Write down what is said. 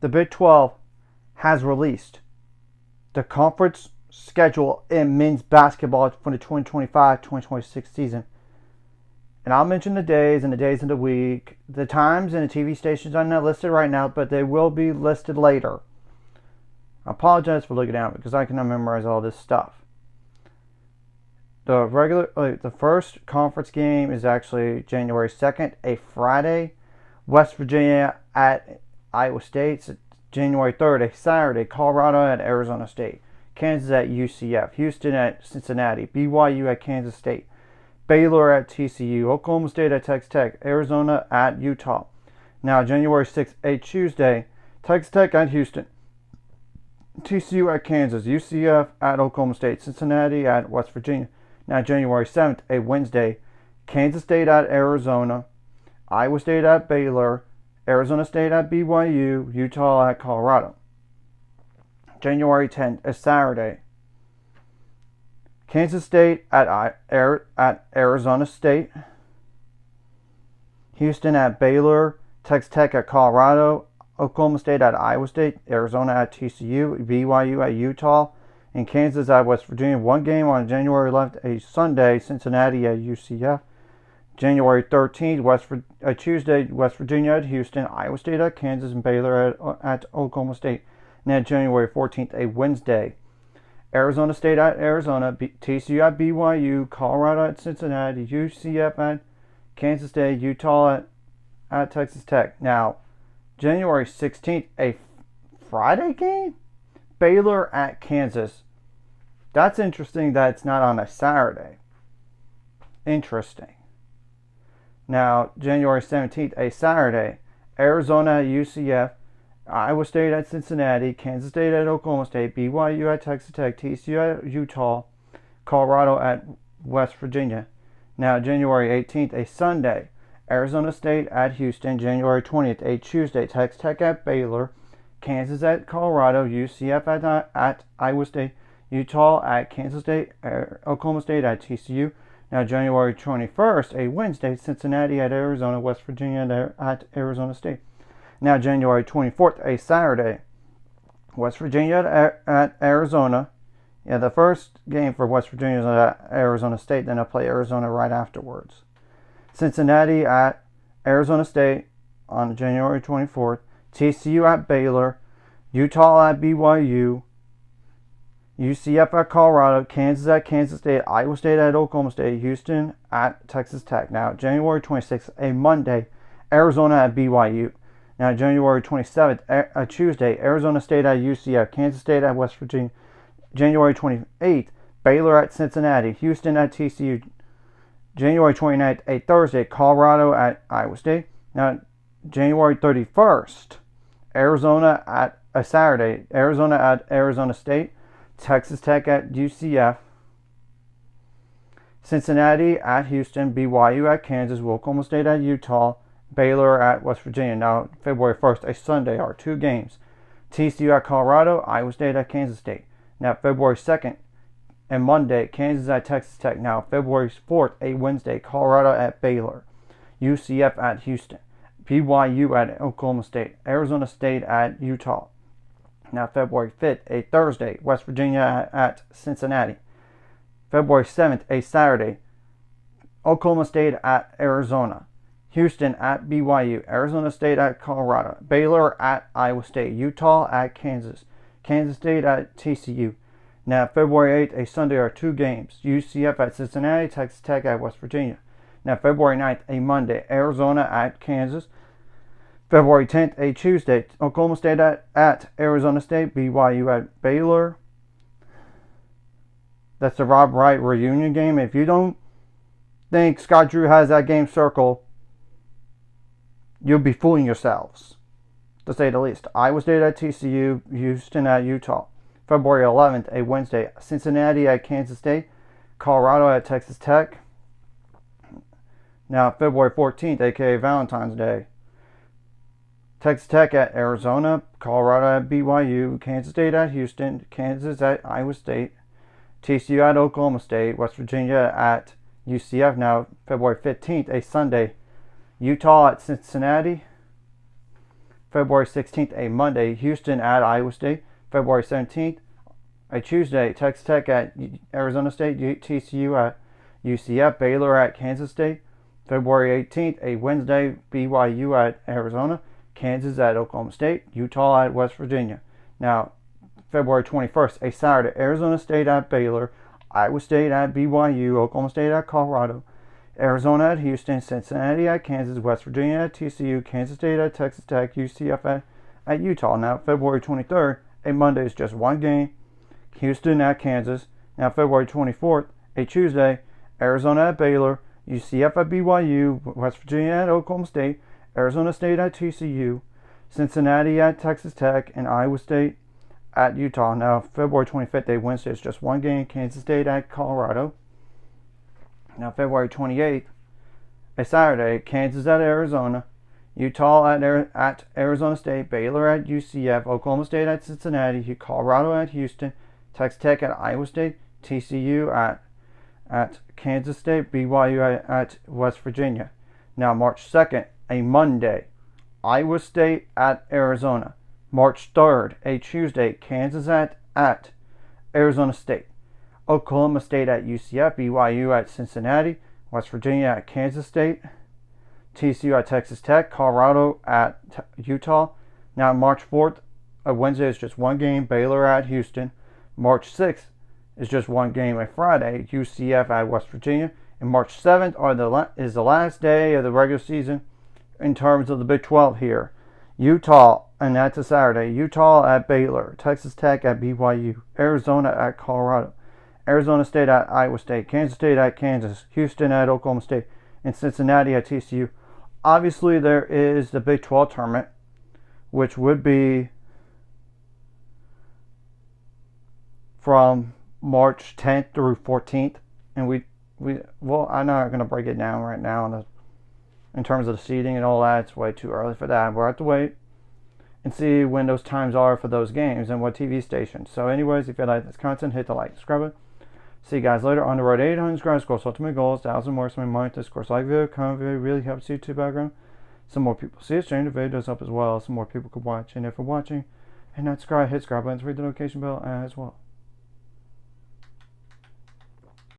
the Big 12 has released the conference schedule in men's basketball for the 2025-2026 season. And I'll mention the days and the days of the week. The times and the TV stations are not listed right now, but they will be listed later. I apologize for looking out because I cannot memorize all this stuff. The first conference game is actually January 2nd, a Friday. West Virginia at Iowa State. January 3rd, a Saturday. Colorado at Arizona State. Kansas at UCF. Houston at Cincinnati. BYU at Kansas State. Baylor at TCU. Oklahoma State at Texas Tech. Arizona at Utah. Now, January 6th, a Tuesday. Texas Tech at Houston. TCU at Kansas. UCF at Oklahoma State. Cincinnati at West Virginia. Now, January 7th, a Wednesday. Kansas State at Arizona. Iowa State at Baylor. Arizona State at BYU. Utah at Colorado. January 10th, a Saturday. Kansas State at Arizona State. Houston at Baylor. Texas Tech at Colorado. Oklahoma State at Iowa State. Arizona at TCU. BYU at Utah. And Kansas at West Virginia. One game on January 11th, a Sunday. Cincinnati at UCF. January 13th, Tuesday, West Virginia at Houston. Iowa State at Kansas. And Baylor at Oklahoma State. And then January 14th, a Wednesday. Arizona State at Arizona, TCU at BYU, Colorado at Cincinnati, UCF at Kansas State, Utah at Texas Tech. Now, January 16th, a Friday game? Baylor at Kansas. That's interesting that it's not on a Saturday. Interesting. Now, January 17th, a Saturday, Arizona at UCF, Iowa State at Cincinnati, Kansas State at Oklahoma State, BYU at Texas Tech, TCU at Utah, Colorado at West Virginia. Now, January 18th, a Sunday, Arizona State at Houston. January 20th, a Tuesday, Texas Tech at Baylor, Kansas at Colorado, UCF at Iowa State, Utah at Kansas State, Oklahoma State at TCU. Now, January 21st, a Wednesday, Cincinnati at Arizona, West Virginia at Arizona State. Now, January 24th, a Saturday, West Virginia at Arizona. Yeah, the first game for West Virginia is at Arizona State. Then they'll play Arizona right afterwards. Cincinnati at Arizona State on January 24th. TCU at Baylor. Utah at BYU. UCF at Colorado. Kansas at Kansas State. Iowa State at Oklahoma State. Houston at Texas Tech. Now, January 26th, a Monday, Arizona at BYU. Now, January 27th, a Tuesday, Arizona State at UCF, Kansas State at West Virginia. January 28th, Baylor at Cincinnati, Houston at TCU. January 29th, a Thursday, Colorado at Iowa State. Now, January 31st, Arizona at a Saturday, Arizona at Arizona State, Texas Tech at UCF, Cincinnati at Houston, BYU at Kansas, Oklahoma State at Utah, Baylor at West Virginia. Now, February 1st, a Sunday, are two games. TCU at Colorado, Iowa State at Kansas State. Now, February 2nd, and Monday, Kansas at Texas Tech. Now, February 4th, a Wednesday, Colorado at Baylor. UCF at Houston. BYU at Oklahoma State. Arizona State at Utah. Now, February 5th, a Thursday, West Virginia at Cincinnati. February 7th, a Saturday, Oklahoma State at Arizona. Houston at BYU, Arizona State at Colorado, Baylor at Iowa State, Utah at Kansas, Kansas State at TCU. Now, February 8th, a Sunday, are two games. UCF at Cincinnati, Texas Tech at West Virginia. Now, February 9th, a Monday, Arizona at Kansas. February 10th, a Tuesday, Oklahoma State at Arizona State, BYU at Baylor. That's the Rob Wright reunion game. If you don't think Scott Drew has that game circled, you'll be fooling yourselves, to say the least. Iowa State at TCU, Houston at Utah. February 11th, a Wednesday, Cincinnati at Kansas State, Colorado at Texas Tech. Now, February 14th, aka Valentine's Day, Texas Tech at Arizona, Colorado at BYU, Kansas State at Houston, Kansas at Iowa State, TCU at Oklahoma State, West Virginia at UCF. Now, February 15th, a Sunday, Utah at Cincinnati. February 16th, a Monday, Houston at Iowa State. February 17th, a Tuesday, Texas Tech at Arizona State. TCU at UCF. Baylor at Kansas State. February 18th, a Wednesday, BYU at Arizona. Kansas at Oklahoma State. Utah at West Virginia. Now, February 21st, a Saturday, Arizona State at Baylor. Iowa State at BYU. Oklahoma State at Colorado. Arizona at Houston. Cincinnati at Kansas. West Virginia at TCU. Kansas State at Texas Tech. UCF at Utah. Now, February 23rd, a Monday is just one game. Houston at Kansas. Now, February 24th, a Tuesday, Arizona at Baylor. UCF at BYU. West Virginia at Oklahoma State. Arizona State at TCU. Cincinnati at Texas Tech. And Iowa State at Utah. Now, February 25th, a Wednesday is just one game. Kansas State at Colorado. Now, February 28th, a Saturday, Kansas at Arizona, Utah at Arizona State, Baylor at UCF, Oklahoma State at Cincinnati, Colorado at Houston, Texas Tech at Iowa State, TCU at Kansas State, BYU at West Virginia. Now, March 2nd, a Monday, Iowa State at Arizona. March 3rd, a Tuesday, Kansas at Arizona State. Oklahoma State at UCF, BYU at Cincinnati, West Virginia at Kansas State, TCU at Texas Tech, Colorado at Utah. Now, March 4th, a Wednesday is just one game, Baylor at Houston. March 6th is just one game, a Friday, UCF at West Virginia. And March 7th is the last day of the regular season in terms of the Big 12 here. Utah, and that's a Saturday, Utah at Baylor, Texas Tech at BYU, Arizona at Colorado. Arizona State at Iowa State, Kansas State at Kansas, Houston at Oklahoma State, and Cincinnati at TCU. Obviously, there is the Big 12 tournament, which would be from March 10th through 14th. And I'm not going to break it down right now in terms of the seeding and all that. It's way too early for that. We'll have to wait and see when those times are for those games and what TV stations. So anyways, if you like this content, hit the like, subscribe button. See you guys later on the road to 800 subscribers. Of course, ultimate goals, 1,000 more. So my mind, this course, like video, comment video really helps YouTube background. Some more people see it, change the video does up as well. Some more people could watch. And if you're watching and not subscribe, hit subscribe button, read the notification bell as well.